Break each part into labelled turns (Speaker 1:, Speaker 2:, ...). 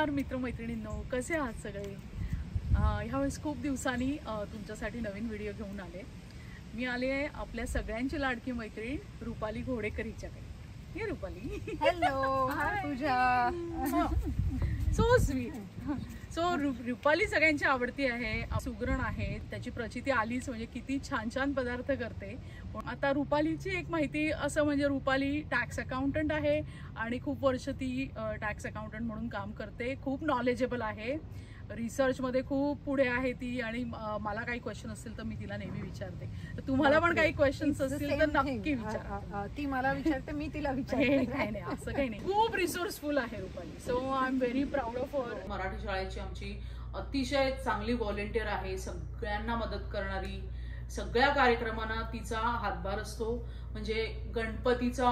Speaker 1: नमस्कार मित्रमैत्रिणींनो, कसे आहात सगळे? ह्यावेळेस खूप दिवसांनी तुमच्यासाठी नवीन व्हिडिओ घेऊन आले. मी आले आहे आपल्या सगळ्यांची लाडकी मैत्रीण रुपाली घोडेकर हिच्याकडे. हे Rupali,
Speaker 2: hello. Hi Pooja.
Speaker 1: So sweet. So Rupali सगळ्यांची आवडती आहे, सुगरण आहे, त्याची प्रचिती आलीच म्हणजे किती छान छान पदार्थ करते. पण आता रुपालीची एक माहिती असं म्हणजे रुपाली टॅक्स अकाउंटंट आहे आणि खूप वर्ष ती टॅक्स अकाउंटंट म्हणून काम करते. खूप नॉलेजेबल आहे, रिसर्चमध्ये खूप पुढे आहे ती. आणि मला काही क्वेश्चन असतील तर मी तिला नेहमी विचारते. तर तुम्हाला पण काही क्वेश्चन्स असतील तर नक्की विचारा.
Speaker 2: ती मला विचारते, मी तिला विचारते.
Speaker 1: नाही असं काही नाही. खूप रिसोर्सफुल आहे Rupali. So I am very proud of her. Marathi शाळेची आमची अतिशय चांगली व्हॉलेंटियर आहे, सगळ्यांना मदत करणारी. सगळ्या कार्यक्रमांना तिचा हातभार असतो. म्हणजे गणपतीचा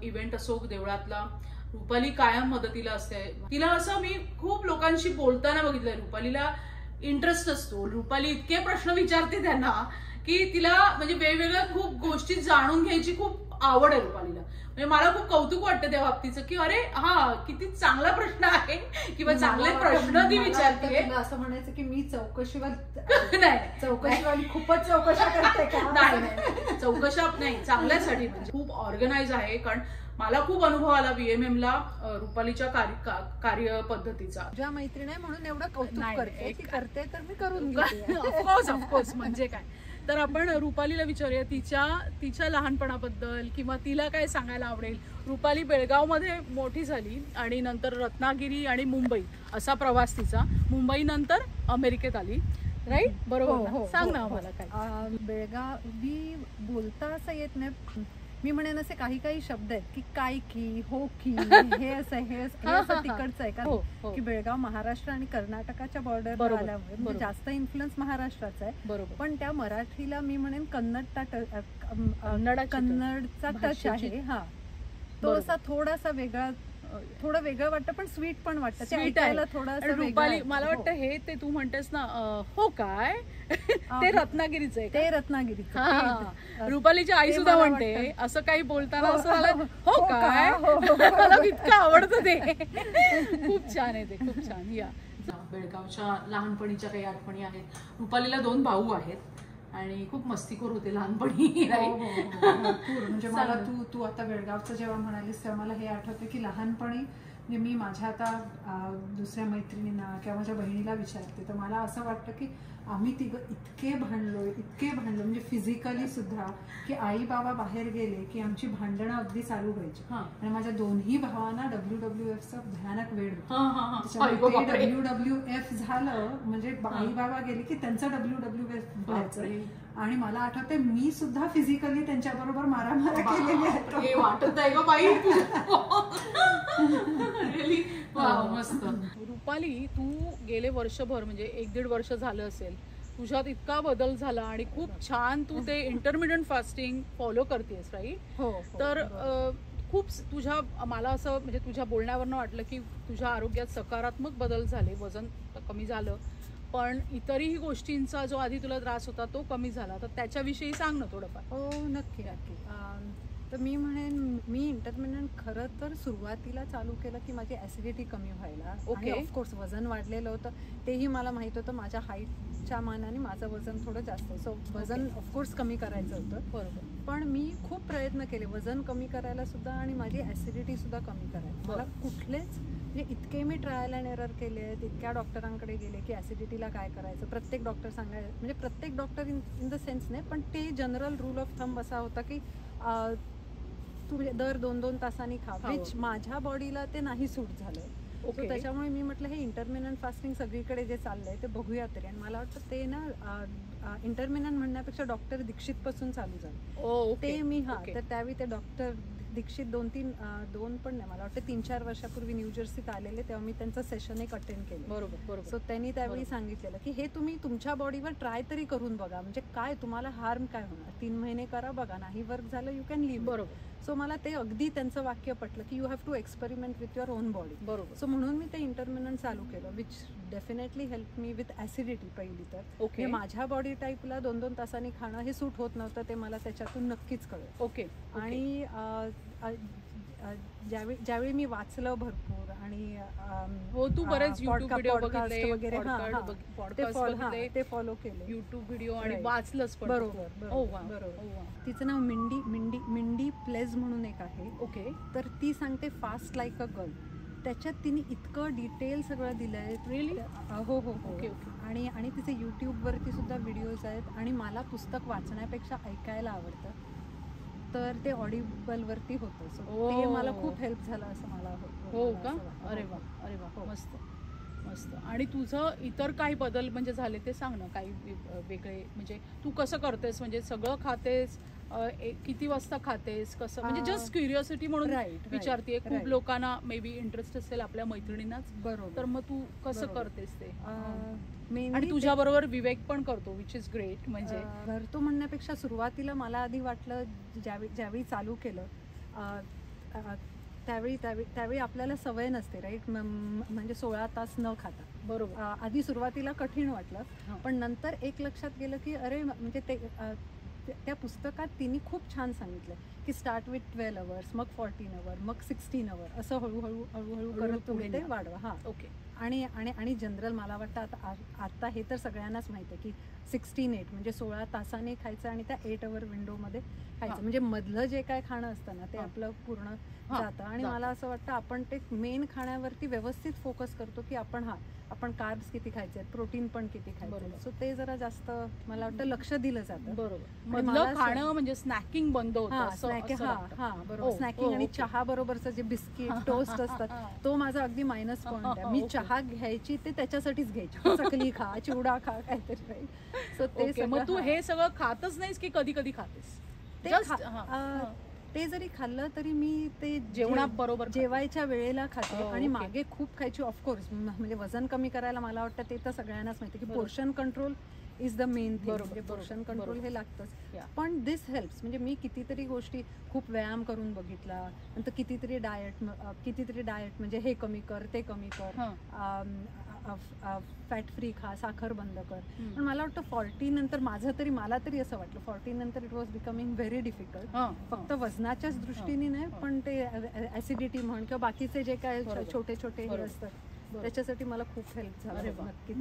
Speaker 1: इव्हेंट असो देवळातला, रुपाली कायम मदतीला असते. तिला असं मी खूप लोकांशी बोलताना बघितलंय, रुपालीला इंटरेस्ट असतो. रुपाली इतके प्रश्न विचारते त्यांना की तिला म्हणजे वेगवेगळ्या खूप गोष्टी जाणून घ्यायची खूप आवड आहे रुपालीला. म्हणजे मला खूप कौतुक वाटतं त्या बाबतीचं की अरे हा किती चांगला प्रश्न आहे किंवा चांगले प्रश्न ती विचारते.
Speaker 2: असं म्हणायचं की मी चौकशीवाली खूपच चौकशा करते का?
Speaker 1: नाही, चौकशा नाही, चांगल्यासाठी. म्हणजे खूप ऑर्गनाइज आहे. कारण मला खूप अनुभव आला बीएमएम ला रुपालीच्या कार्यपद्धतीचा.
Speaker 2: ज्या मैत्रीण आहे म्हणून एवढं कौतुक करते तर मी करून घेते.
Speaker 1: ऑफकोर्स म्हणजे काय. तर आपण रुपालीला विचारूया तिच्या लहानपणाबद्दल किंवा तिला काय सांगायला आवडेल. रुपाली बेळगावमध्ये मोठी झाली आणि नंतर रत्नागिरी आणि मुंबई असा प्रवास तिचा. मुंबई नंतर अमेरिकेत आली, राईट? बरोबर. सांग ना आम्हाला काय.
Speaker 2: बेळगावी बोलता असं येत नाही. मी म्हणेन असे काही काही शब्द आहेत की काय की हो की हे असं तिकडचं आहे का की बेळगाव महाराष्ट्र आणि कर्नाटकाच्या बॉर्डरवर आल्यामुळे जास्त इन्फ्लुएन्स महाराष्ट्राचा आहे. बरोबर. पण त्या मराठीला मी म्हणेन कन्नडचा टच आहे. हा, तो असा थोडासा थोडं वेगळं वाटतं, पण स्वीट पण वाटतं.
Speaker 1: स्वीट आहे थोडं. रुपाली मला वाटतं हे ते तू म्हणतेस ना हो काय ते रत्नागिरीचं आहे.
Speaker 2: ते रत्नागिरीचं.
Speaker 1: रुपालीची आई सुद्धा म्हणते असं काही बोलताना असं झालं हो काय. मला इतकं आवडतं ते. खूप छान आहे ते, खूप छान. या बेळगावच्या लहानपणीच्या काही आठवणी आहेत. रुपालीला 2 भाऊ आहेत आणि खूप मस्तीखोर होते लहानपणी.
Speaker 2: म्हणजे मला तू आता बेळगावचं जेव्हा म्हणालीस तेव्हा मला हे आठवतं की लहानपणी म्हणजे मी माझ्या आता दुसऱ्या मैत्रिणींना किंवा माझ्या बहिणीला विचारते तर मला असं वाटतं की आम्ही तिघं इतके भांडलो म्हणजे फिजिकली सुद्धा की आई बाबा बाहेर गेले की आमची भांडणं अगदी चालू व्हायची. आणि माझ्या दोन्ही भावांना WWFचा भयानक वेळ होता. WWF झालं म्हणजे आई बाबा गेले की त्यांचं WWF व्हायचं. आणि मला आठवतंय मी सुद्धा फिजिकली त्यांच्या बरोबर मारामारी केलेली आहे.
Speaker 1: वाटत आहे का बाई? मस्त. रुपाली, तू गेले वर्षभर म्हणजे 1-1.5 वर्ष झालं असेल, तुझ्यात इतका बदल झाला आणि खूप छान तू ते इंटरमिडियंट फास्टिंग फॉलो करतेस, राईट?
Speaker 2: हो.
Speaker 1: तर खूप मला असं म्हणजे तुझ्या बोलण्यावरनं वाटलं की तुझ्या आरोग्यात सकारात्मक बदल झाले. वजन कमी झालं, पण इतरही गोष्टींचा जो आधी तुला त्रास होता तो कमी झाला. तर त्याच्याविषयी सांग ना थोडंफार.
Speaker 2: हो, नक्की. तर मी म्हणेन मी इंटरमिडियंट खरं तर सुरुवातीला चालू केलं की माझी ऍसिडिटी कमी व्हायला. ओके. ऑफकोर्स वजन वाढलेलं होतं, तेही मला माहित होतं. माझ्या हाईटच्या मानाने माझं वजन थोडं जास्त आहे. सो वजन ऑफकोर्स कमी करायचं होतं. बरोबर. पण मी खूप प्रयत्न केले वजन कमी करायला सुद्धा आणि माझी ऍसिडिटी सुद्धा कमी करायला. मला कुठलेच म्हणजे इतके मी ट्रायल अँड एरर केले आहेत, इतक्या डॉक्टरांकडे गेले की ऍसिडिटीला काय करायचं. प्रत्येक डॉक्टर सांगायचं म्हणजे प्रत्येक डॉक्टर इन द सेन्स नाही, पण ते जनरल रूल ऑफ थंब असा होता की तू दर 2-2 तासांनी खा. विच माझ्या बॉडीला ते नाही सूट झालं. सो त्याच्यामुळे मी म्हटलं हे इंटरमिडियंट फास्टिंग सगळीकडे जे चाललंय ते बघूया तरी. आणि मला वाटतं ते ना इंटरमिडियंट म्हणण्यापेक्षा डॉक्टर दीक्षित पासून चालू झालं. ते मी तर त्यावेळी ते डॉक्टर दीक्षित 2 पण नाही, मला वाटतं 3-4 वर्षापूर्वी न्यू जर्सीत आलेले, तेव्हा मी त्यांचं सेशन एक अटेंड केलं. बरोबर. सो त्यांनी त्यावेळी सांगितलेलं की हे तुम्ही तुमच्या बॉडीवर ट्राय तरी करून बघा, म्हणजे काय तुम्हाला हार्म काय होणार. 3 महिने करा, बघा नाही वर्क झालं यू कॅन लिव्ह. बरोबर. सो मला ते अगदी त्यांचं वाक्य पटलं की you have to experiment with your own body. बरोबर. सो म्हणून मी ते इंटरमिडियंट चालू केलं, which definitely help me with acidity. पहिली तर माझ्या बॉडी टाईपला 2-2 तासांनी खाणं हे सूट होत नव्हतं, ते मला त्याच्यातून नक्कीच कळलं. आणि ज्यावेळी मी वाचलं भरपूर आणि
Speaker 1: हो तू बरेच YouTube व्हिडिओ बघितले
Speaker 2: वगैरे ते फॉलो केले,
Speaker 1: YouTube व्हिडिओ आणि वाचलंच पण.
Speaker 2: बरोबर. तिचं नाव मिंडी प्लेज म्हणून एक आहे.
Speaker 1: ओके.
Speaker 2: तर ती सांगते फास्ट लाईक अ गर्ल. त्याच्यात तिने इतकं डिटेल सगळं दिलंय.
Speaker 1: रिअली?
Speaker 2: हो. ओके. आणि तिचे यूट्यूबवरती सुद्धा व्हिडिओज आहेत. आणि मला पुस्तक वाचण्यापेक्षा ऐकायला आवडतं, तर ते ऑडिबलवरती होतं. सो ते मला खूप हेल्प झालं असं मला
Speaker 1: हो का? अरे वा. मस्त. आणि तुझं इतर काही बदल म्हणजे झाले ते सांग ना, काही वेगळे. म्हणजे तू कसं करतेस, म्हणजे सगळं खातेस, किती वाजता खातेस, कसं, म्हणजे जस्ट क्युरिओसिटी म्हणून विचारते. खूप लोकांना मे बी इंटरेस्ट असेल, आपल्या मैत्रिणींनाच.
Speaker 2: बरोबर.
Speaker 1: तर मग तू कसं करतेस ते? आणि तुझ्या बरोबर विवेक पण करतो, विच इज ग्रेट. म्हणजे
Speaker 2: करतो म्हणण्यापेक्षा सुरुवातीला मला आधी वाटलं, ज्यावेळी चालू केलं त्यावेळी आपल्याला सवय नसते, राईट? म्हणजे 16 तास न खाता.
Speaker 1: बरोबर.
Speaker 2: आधी सुरुवातीला कठीण वाटलं, पण नंतर एक लक्षात गेलं की अरे, म्हणजे त्या पुस्तकात तिने खूप छान सांगितलं की स्टार्ट विथ 12 hours, मग 14 hours, मग 16 hours, असं हळूहळू करत तुम्ही ते वाढवा.
Speaker 1: ओके.
Speaker 2: आणि जनरल मला वाटतं आता हे तर सगळ्यांनाच माहिती आहे की 16-8 म्हणजे 16 तासाने खायचं आणि त्या 8 hour विंडोमध्ये खायचं. म्हणजे मधलं जे काय खाणं असतं ना, ते आपलं पूर्ण जातं. आणि मला असं वाटतं आपण ते मेन खाण्यावरती व्यवस्थित फोकस करतो की आपण कार्ब्स किती खायचे, प्रोटीन पण किती खायचं. सो ते जरा जास्त मला वाटतं लक्ष दिलं जातं.
Speaker 1: बरोबर. मधलं खाणं म्हणजे स्नॅकिंग बंद होतं.
Speaker 2: बरोबर. स्नॅकिंग आणि चहा बरोबरचं जे बिस्किट टोस्ट असतात, तो माझा अगदी मायनस पॉइंट आहे. मी चहा घ्यायची ते त्याच्यासाठीच घ्यायची, चकली खा, चिवडा खा, काहीतरी. सो ते
Speaker 1: मग तू हे सगळं खातच नाहीस की कधी कधी खातेस?
Speaker 2: ते जरी खाल्लं तरी मी ते
Speaker 1: जेवणाबरोबर
Speaker 2: जेवायच्या वेळेला खाते. आणि मागे खूप खायची ऑफकोर्स, म्हणजे वजन कमी करायला मला वाटतं ते तर सगळ्यांनाच माहिती की portion control is the main thing. Portion control हे लागतंच. पण दिस हेल्प्स. म्हणजे मी कितीतरी गोष्टी, खूप व्यायाम करून बघितला, नंतर कितीतरी डाएट म्हणजे हे कमी कर, ते कमी कर, फॅट फ्री खा, साखर बंद कर. पण मला वाटतं 40 नंतर मला तरी असं वाटलं 40 नंतर it was becoming very difficult. फक्त वजनाच्याच दृष्टीने नाही, पण ते ऍसिडिटी म्हण किंवा बाकीचे जे काय छोटे हे असतात त्याच्यासाठी मला खूप हेल्प झालं. नक्कीच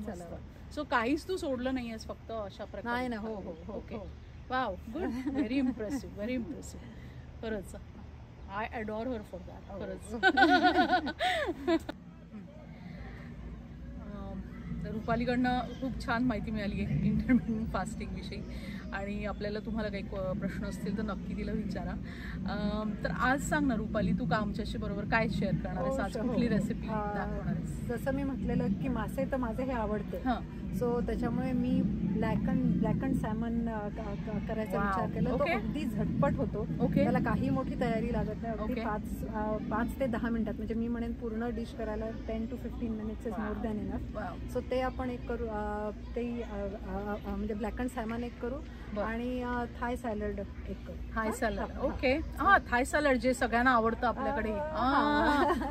Speaker 2: झालं.
Speaker 1: सो काहीच तू सोडलं नाहीयेस, फक्त अशा प्रकारे?
Speaker 2: नाही ना. हो.
Speaker 1: Okay. Wow, good. Very impressive. खरंच आय अडॉर हर फॉर दॅट. खरंच. रुपालीकडनं खूप छान माहिती मिळाली आहे इंटरमिटेंट फास्टिंग विषयी. आणि आपल्याला तुम्हाला काही प्रश्न असतील तर नक्की तिला विचारा. तर आज सांग ना रुपाली, तू का आमच्याशी बरोबर काय शेअर करणार आहेस आज? कुठली रेसिपी दाखवणार आहेस?
Speaker 2: जसं मी म्हटलेलं की मासे तर माझे हे आवडते. सो त्याच्यामुळे मी ब्लॅक अँड सॅमन करायचा विचार केला. तो अगदी झटपट होतो. त्याला काही मोठी तयारी लागत नाही. अगदी 5 ते 10 मिनिटात, म्हणजे मी म्हणेन पूर्ण डिश करायला 10 to 15 minutes is more than enough. So ते आपण एक करू. ते म्हणजे ब्लॅक अँड सॅमन एक करू आणि थाय सॅलड एक करू.
Speaker 1: थाय सॅलड. ओके. थाय सॅलड जे सगळ्यांना आवडतं आपल्याकडे.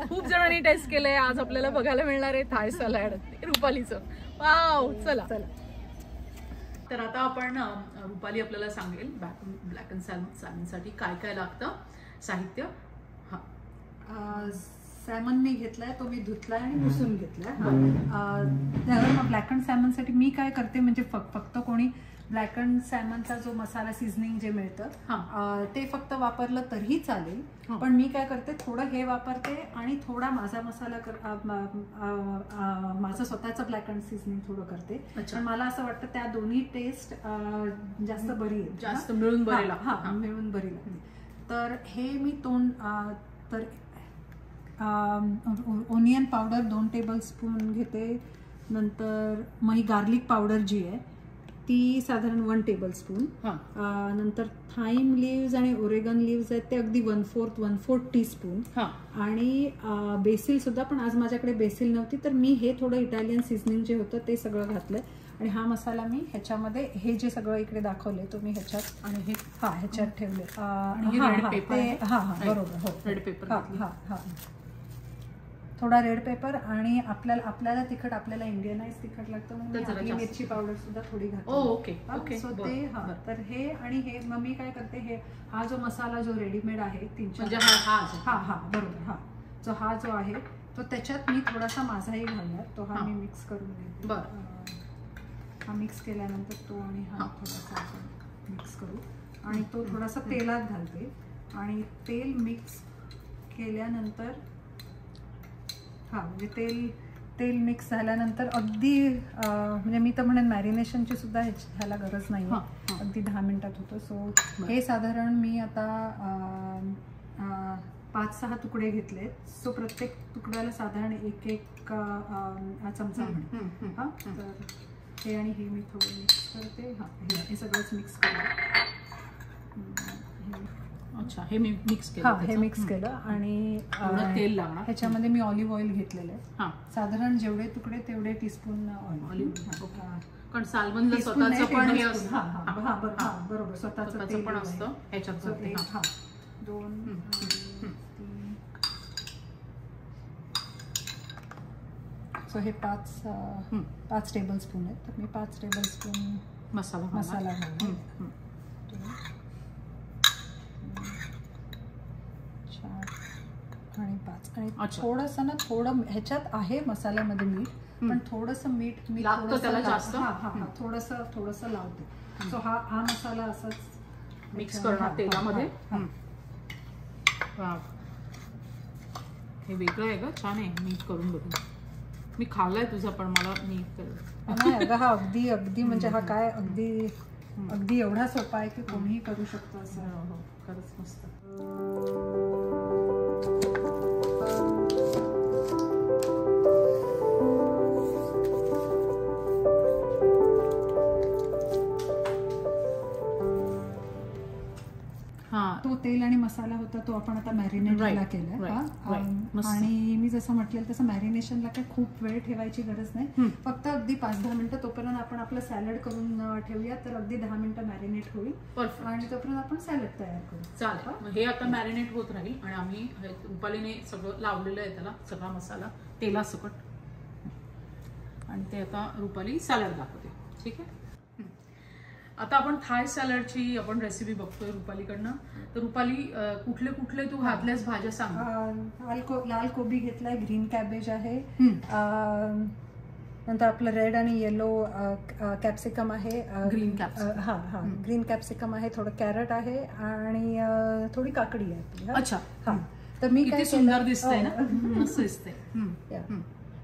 Speaker 1: खूप जणांनी टेस्ट केलंय. आज आपल्याला बघायला मिळणार आहे थाय सॅलड रुपालीचं. वाव. चला. तर आता आपण रुपाली आपल्याला सांगेल ब्लॅक अँड सॅमनसाठी काय काय लागतं साहित्य.
Speaker 2: सॅमन मी घेतलाय, तो मी धुतलाय आणि पुसून घेतलाय. त्यावर ब्लॅक अँड सॅमनसाठी मी काय करते, म्हणजे फक्त कोणी ब्लॅक अँड सॅमनचा जो मसाला सिझनिंग जे मिळतं ते फक्त वापरलं तरीही चालेल. पण मी काय करते, थोडं हे वापरते आणि थोडा माझा मसाला माझं स्वतःचं ब्लॅक अँड सिझनिंग थोडं करते. पण मला असं वाटतं त्या दोन्ही टेस्ट जास्त बरी आहे,
Speaker 1: जास्त मिळून बरी
Speaker 2: लागते. तर हे मी तर ओनियन पावडर 2 tablespoon घेते. नंतर मग ही गार्लिक पावडर जी आहे ती साधारण 1 tablespoon. नंतर थाईम लिव्ज आणि ओरेगन लिव्ज आहेत ते अगदी 1/4 टीस्पून. आणि बेसिल सुद्धा, पण आज माझ्याकडे बेसिल नव्हती तर मी हे थोडं इटालियन सीझनिंग जे होतं ते सगळं घातलंय. आणि हा मसाला मी ह्याच्यामध्ये, हे जे सगळं इकडे दाखवले तो मी ह्याच्यात आणि हे ह्याच्यात ठेवले. बरोबर. हो, रेड पेपर. थोडा रेड पेपर आणि आपल्याला तिखट, आपल्याला इंडियनाइज तिखट लागतं म्हणून आपली मिरची पावडर सुद्धा थोडी घालते.
Speaker 1: ओके.
Speaker 2: सो ते तर हे आणि हे मग मी काय करते, हे हा जो मसाला जो रेडीमेड आहे 3-4 हा बरोबर, हा जो आहे तो त्याच्यात मी थोडासा माझाही घालणार, तो हा मी मिक्स करून घेते. हा मिक्स केल्यानंतर तो आणि हा थोडासा आपण मिक्स करू आणि तो थोडासा तेलात घालते आणि तेल मिक्स केल्यानंतर म्हणजे तेल मिक्स झाल्यानंतर अगदी म्हणजे मी तर म्हणेन मॅरिनेशनची सुद्धा ह्याला गरज नाही, अगदी 10 मिनिटात होतं. सो हे साधारण मी आता 5-6 तुकडे घेतले. सो प्रत्येक तुकड्याला साधारण 1-1 चमचा तर हे आणि हे मी थोडं मिक्स करते. हे सगळंच मिक्स केलं.
Speaker 1: अच्छा, हे मी मिक्स केलं.
Speaker 2: हे मिक्स केलं आणि
Speaker 1: तेल लागणार.
Speaker 2: ह्याच्यामध्ये मी ऑलिव्ह ऑइल घेतलेलं आहे. साधारण जेवढे तुकडे तेवढे टीस्पून ऑलिव्ह.
Speaker 1: कारण साल्मनला स्वतःचं पण हे असतं.
Speaker 2: बरोबर, स्वतःचं
Speaker 1: पण असतं ह्याच्यात.
Speaker 2: 2 सो हे 5 टेबलस्पून आहेत, तर मी 5 टेबलस्पून मसाला घालते. 4 आणि 5 आणि थोडंसं ना, थोडं ह्याच्यात आहे मसाल्यामध्ये मीठ, पण थोडंसं मीठ मी थोडंसं लावते. सो हा मसाला असाच
Speaker 1: मिक्स करणार तेलामध्ये. हे वेगळं आहे का? छान आहे, नीट करून बघू. मी खाल्लाय तुझा, पण मला नीट
Speaker 2: कर. हा अगदी म्हणजे हा काय अगदी एवढा सोपा आहे की कोणीही करू शकतो असं.
Speaker 1: खरंच मस्त.
Speaker 2: तो तेल आणि मसाला होता तो आपण आता मॅरिनेटला केलाय. आणि मी जसं म्हटलं तसं मॅरिनेशनला काय खूप वेळ ठेवायची गरज नाही, फक्त अगदी 5-10 मिनिटं. तोपर्यंत आपण आपलं सॅलड करून ठेवूया, तर अगदी 10 मिनिटं मॅरिनेट होईल आणि तोपर्यंत आपण सॅलड तयार करू.
Speaker 1: चालेल. हे आता मॅरिनेट होत राहील आणि आम्ही रुपालीने सगळं लावलेलं आहे त्याला, सगळा मसाला तेलासकट, आणि ते आता रुपाली सॅलड दाखवते. ठीक आहे. आता आपण थाय सॅलडची आपण रेसिपी बघतोय रुपालीकडनं. तर रुपाली, कुठले तू घातल्यास भाज्या सांग.
Speaker 2: लाल कोबी घेतलाय, ग्रीन कॅबेज आहे, नंतर आपलं रेड आणि येलो कॅप्सिकम आहे, ग्रीन कॅप्सिकम आहे, थोडं कॅरट आहे आणि थोडी काकडी आहे.
Speaker 1: अच्छा.
Speaker 2: तर मी काय
Speaker 1: सुंदर दिसतंय ना, मस्त दिसतंय.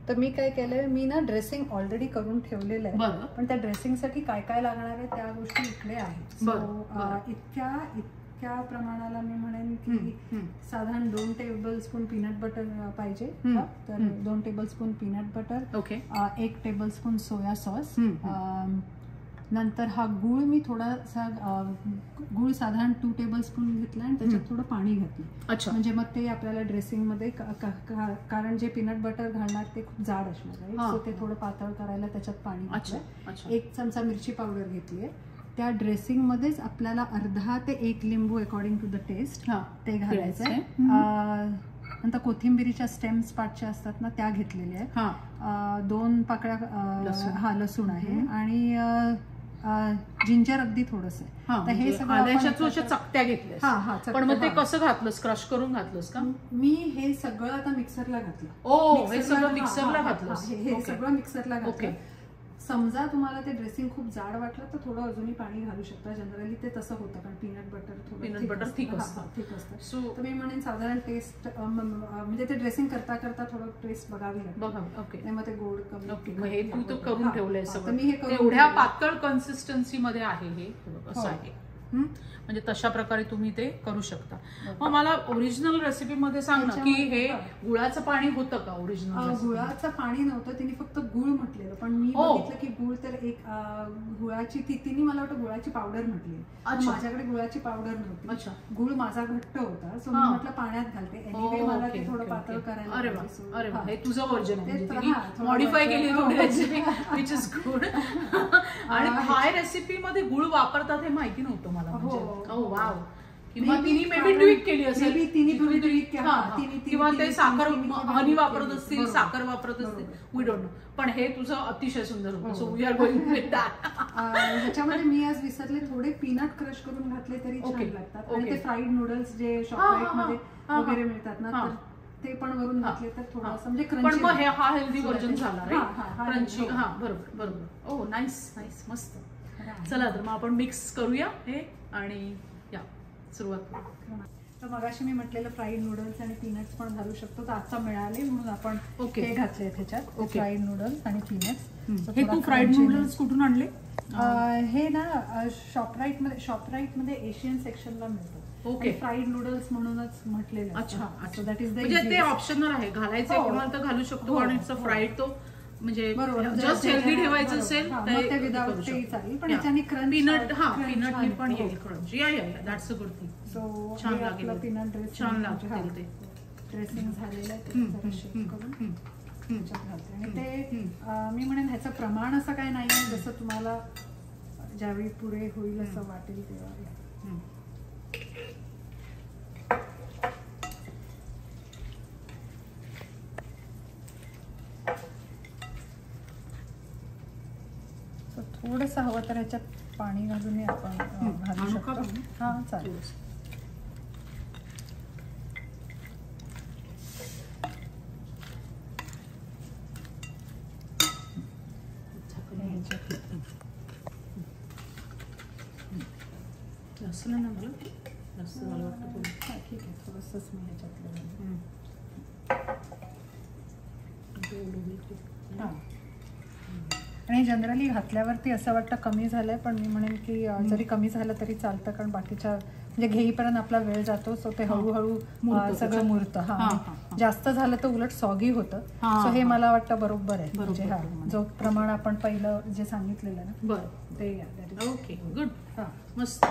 Speaker 2: तर मी काय केलंय, मी ना ड्रेसिंग ऑलरेडी करून ठेवलेलं आहे, पण त्या ड्रेसिंगसाठी काय काय लागणार आहे त्या गोष्टी इकडे आहेत. इतक्या प्रमाणाला मी म्हणेन की साधारण 2 टेबलस्पून पीनट बटर पाहिजे. तर 2 tablespoon peanut butter, 1 tablespoon soya sauce, नंतर हा गूळ मी थोडासा गूळ साधारण 2 टेबलस्पून घेतला आणि त्याच्यात थोडं पाणी घातलं. म्हणजे मग ते आपल्याला ड्रेसिंगमध्ये, कारण जे पीनट बटर घालणार ते खूप जाड असणार आहे, सो ते थोडं पातळ करायला त्याच्यात पाणी घातलं. 1 चमचा मिरची पावडर घेतली आहे. त्या ड्रेसिंगमध्येच आपल्याला अर्धा ते 1 लिंबू अकॉर्डिंग टू द टेस्ट ते घालायचं आहे. नंतर कोथिंबिरीच्या स्टेम्स पार्टच्या असतात ना, त्या घेतलेल्या आहेत. 2 पाकळ्या लसूण आहे आणि जिंजर अगदी थोडस आहे.
Speaker 1: तर हे सगळं चकत्या घेतल्या. पण मग ते कसं घातलंस? क्रश करून घातलंस का?
Speaker 2: मी हे सगळं आता मिक्सरला घातलं.
Speaker 1: हे सगळं मिक्सरला घातलं.
Speaker 2: हे सगळं मिक्सरला घातलं. समजा तुम्हाला ते ड्रेसिंग खूप जाड वाटलं तर थोडं अजूनही पाणी घालू शकता. जनरली ते तसं होतं, कारण पीनट बटर ठीक असतं. तर मी म्हणेन साधारण टेस्ट, म्हणजे ते ड्रेसिंग करता करता थोडं टेस्ट बघावी लागते. मग ते गोड कमी.
Speaker 1: हे तू तर करून ठेवलंय सगळं. मी हे एवढ्या पातळ कन्सिस्टन्सी मध्ये आहे हे, असं आहे. म्हणजे तशा प्रकारे तुम्ही ते करू शकता. मग मला ओरिजिनल रेसिपी मध्ये सांग ना, की हे गुळाचं पाणी होतं का ओरिजिनल?
Speaker 2: गुळाचं पाणी नव्हतं, तिने फक्त गुळ म्हटलेलं, पण मी बघितलं की गुळ तर एक गुळाची तिने मला वाटतं गुळाची पावडर म्हटली. माझ्याकडे गुळाची पावडर नव्हती. गुळ माझा घट्ट होता, सो मी म्हटलं पाण्यात घालते. एनिवे मला ते थोडं पातळ करायला.
Speaker 1: अरे वा, हे तुझं व्हर्जन आहे, मॉडिफाय केली थोडी रेसिपी, विच इज गुड. आणि थाय रेसिपी मध्ये गुळ वापरतात हे माहिती नव्हतं मला. वाव, किंवा तिने मे बी ट्विक केली असेल, किंवा ते साखर हनी वापरत असतील, साखर वापरत असतील, वी डोंट नो. पण हे तुझं अतिशय सुंदर होतं. So we are going with that.
Speaker 2: ह्याच्यामध्ये मी आज विसरले, थोडे पीनट क्रश करून घातले तरी छान लागतात. आणि ते फ्राईड नूडल्स जे शॉपराईट मध्ये वगैरे मिळतात ना, ते पण वरून घातले तर थोडंसं म्हणजे क्रंची.
Speaker 1: पण मग हा हेल्दी व्हर्जन झाला क्रंची. हा बरोबर बरोबर. ओ नाईस नाईस, मस्त. चला तर मग आपण मिक्स करूया हे आणि या सुरुवात करू.
Speaker 2: तर मगाशी मी म्हटलेलं फ्राईड नूडल्स आणि पीनट्स पण घालू शकतो, तर आता मिळाले म्हणून आपण हे घातले त्याच्यात, फ्राईड नूडल्स आणि पीनट्स.
Speaker 1: हे तू फ्राईड नूडल्स कुठून आणले?
Speaker 2: हे ना शॉपराईट मध्ये एशियन सेक्शनला मिळतात. ओके, फ्राईड नूडल्स म्हणूनच म्हटलेलं.
Speaker 1: अच्छा अच्छा, दॅट इज म्हणजे ते ऑप्शनल आहे, घालायचं कोणाला तर घालू शकतो. आणि इट्स अ फ्राईड, तो म्हणजे जस्ट हेल्दी ठेवायचं असेल तर विदाउट ते चालेल, पण याच्याने क्रंच पीनट पीनटने पण येईल क्रंच. या that's a good thing.
Speaker 2: So
Speaker 1: छान लागेल,
Speaker 2: पीनट ड्रेस
Speaker 1: छान लागेल. ते
Speaker 2: ड्रेसिंग झालेलं आहे ते जरा शेक करून त्याच्यात घालते. आणि ते मी म्हणेन ह्याचं प्रमाण असं काय नाही आहे, जसं तुम्हाला ज्यावेळी पुरे होईल असं वाटेल तेव्हा. थोडंसं हवं तर ह्याच्यात पाणी घालून आपण घालू शकतो. हा चालेल.
Speaker 1: जास्त नाही ना, मला जास्त मला वाटतं.
Speaker 2: ठीक आहे, थोडंसंच मी ह्याच्यातलं. हां, आणि जनरली घातल्यावरती असं वाटतं कमी झालंय, पण मी म्हणेन की जरी कमी झालं तरी चालतं, कारण बाकीच्या म्हणजे घेईपर्यंत आपला वेळ जातो. सो ते हळूहळू सगळं मुरतं. हा, जास्त झालं तर उलट सॉगी होतं. सो हे मला वाटतं बरोबर आहे. म्हणजे हा जो प्रमाण आपण पहिलं जे सांगितलेलं ना,
Speaker 1: बरं
Speaker 2: ते.
Speaker 1: Okay, good. हा मस्त,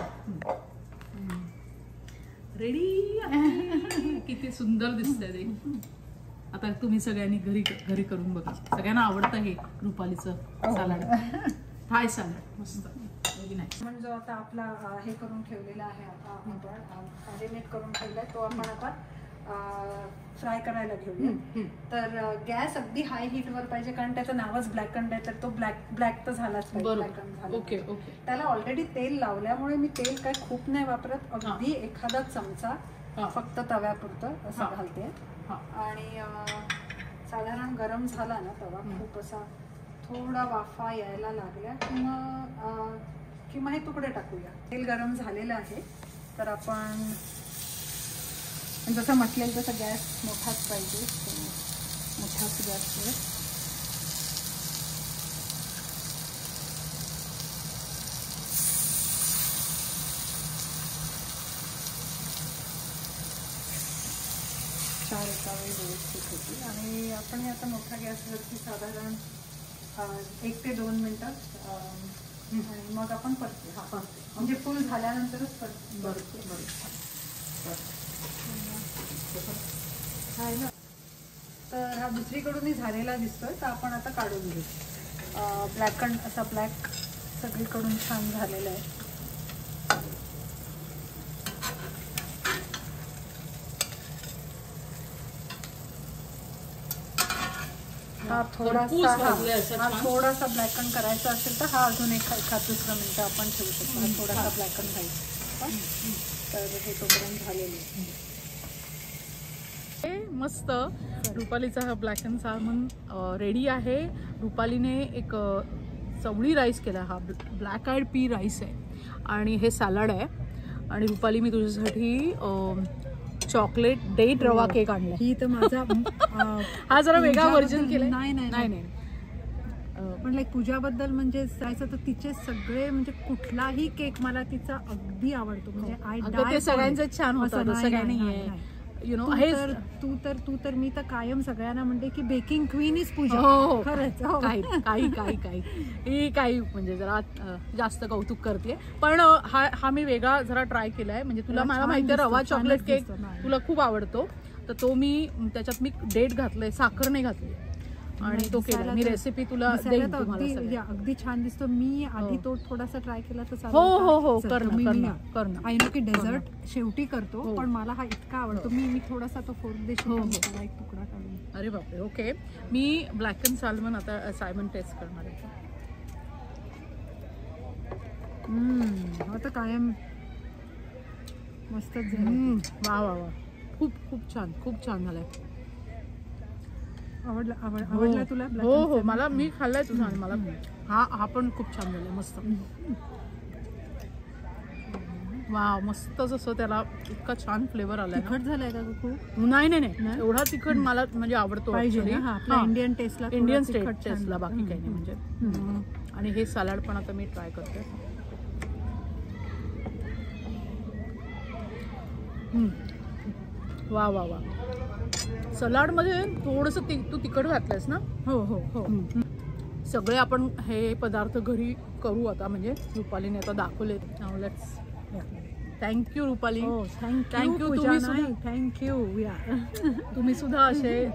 Speaker 1: रेडी. किती सुंदर दिसतंय ते. आता तुम्ही सगळ्यांनी घरी करून बघा, सगळ्यांना आवडतं हे रुपालीचं सॅलड, थाय सॅलड. मस्त, व्हेरी नाईस.
Speaker 2: म्हणजे आता आपला हे करून ठेवलेला आहे, आता आपण मॅरिनेट करून ठेवलाय, तो आपण आता फ्राय करायला घेऊया. तर गॅस अगदी हाय हीटवर पाहिजे, कारण त्याचं नावच ब्लॅकंड आहे, तर तो ब्लॅक तर झालाच पाहिजे.
Speaker 1: Okay okay.
Speaker 2: त्याला ऑलरेडी तेल लावल्यामुळे मी तेल काय खूप नाही वापरत, अगदी एखादा चमचा फक्त तव्यापुरतं असं घालते. आणि साधारण गरम झाला ना तवा, खूप असा थोडा वाफा यायला लागल्या किंवा हे तुकडे टाकूया. तेल गरम झालेलं आहे, तर आपण जसं म्हटलेलं तसं गॅस मोठाच पाहिजे, मोठाच गॅसवर. चार एका वेळी व्यवस्थित होती. आणि आपण हे आता मोठ्या गॅसवरती साधारण 1 ते 2 मिनिटं, आणि मग आपण परते. हा परते म्हणजे फुल झाल्यानंतरच परते. बरोबर आहे ना. तर हा दुसरीकडूनही झालेला दिसतोय, तर आपण आता काढून घेऊ. ब्लॅकंड असा ब्लॅक सगळीकडून छान झालेला आहे. हा थोडासा ब्लॅकन करायचा असेल तर हा अजून एखाद दुसरं मिनिटं आपण ठेवू शकतो. हा थोडासा ब्लॅकन राहील. तर हे तोपर्यंत झालेले
Speaker 1: मस्त. रुपालीचा हा ब्लॅक अँड साल्मन रेडी आहे. रुपालीने एक चवळी राईस केला, हा ब्लॅक आयड पी राईस आहे आणि हे सॅलड आहे. आणि रुपाली मी तुझ्यासाठी चॉकलेट डेट रवा केक आणला.
Speaker 2: ही तर माझा
Speaker 1: हा जरा वेगळा व्हर्जन केलाय.
Speaker 2: नाही पण लाईक पूजाबद्दल म्हणजे जायचं तर तिचे सगळे म्हणजे कुठलाही केक मला तिचा अगदी आवडतो. म्हणजे
Speaker 1: ते सगळ्यांचं छान होतं, असं काही नाहीये. यु नो,
Speaker 2: तू तर मी तर कायम सगळ्यांना म्हणते की बेकिंग क्वीन इज पूजा.
Speaker 1: हो
Speaker 2: खरंच.
Speaker 1: काही म्हणजे जरा जास्त कौतुक करते. पण हा मी वेगळा जरा ट्राय केलाय. म्हणजे तुला मला माहिती आहे रवा चॉकलेट केक तुला खूप आवडतो, तर तो मी त्याच्यात डेट घातलंय, साखर नाही घातली. आणि तो केला. मी रेसिपी तुला देईन तुम्हाला.
Speaker 2: अगदी छान दिसतो. मी आधी तो थोडासा ट्राय केला तर
Speaker 1: हो हो हो करणं.
Speaker 2: आय नो की डेझर्ट शेवटी करतो पण मला हा इतका आवडतो. मी थोडासा तो फोर्क देशील एक तुकडा काढून.
Speaker 1: अरे बापरे. Okay, me black and salmon आता सायमन टेस्ट करणार आहे.
Speaker 2: आता कायम मस्तच झालं.
Speaker 1: वा वा वा, खूप खूप छान, खूप छान झालंय.
Speaker 2: आवडला तुला?
Speaker 1: हो हो, मला मी खाल्लाय तुझा आणि मला हा पण खूप छान झालाय. मस्त. वा, मस्त. जसं त्याला इतका छान फ्लेवर आलाय.
Speaker 2: तिखट झालाय का खूप?
Speaker 1: नाही नाही नाही, एवढा तिखट मला म्हणजे आवडतो
Speaker 2: इंडियन टेस्टला.
Speaker 1: इंडियन टेस्टला बाकी काही नाही म्हणजे. आणि हे सलाड पण आता मी ट्राय करते. वा वा वा. सलाड मध्ये थोडस तू तिखट घातलंयस ना?
Speaker 2: हो हो हो.
Speaker 1: सगळे आपण हे पदार्थ घरी करू आता, म्हणजे रुपालीने आता दाखवले. थँक्यू रुपाली.
Speaker 2: थँक्यू.
Speaker 1: तुम्ही सुद्धा असे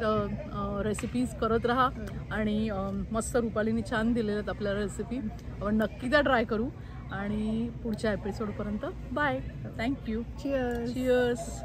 Speaker 1: रेसिपीज करत राहा. आणि मस्त रुपालीने छान दिलेल्या आपल्या रेसिपी. आपण नक्की त्या ट्राय करू. आणि पुढच्या एपिसोडपर्यंत बाय. थँक्यू.
Speaker 2: चिअर्स.
Speaker 1: चिअर्स.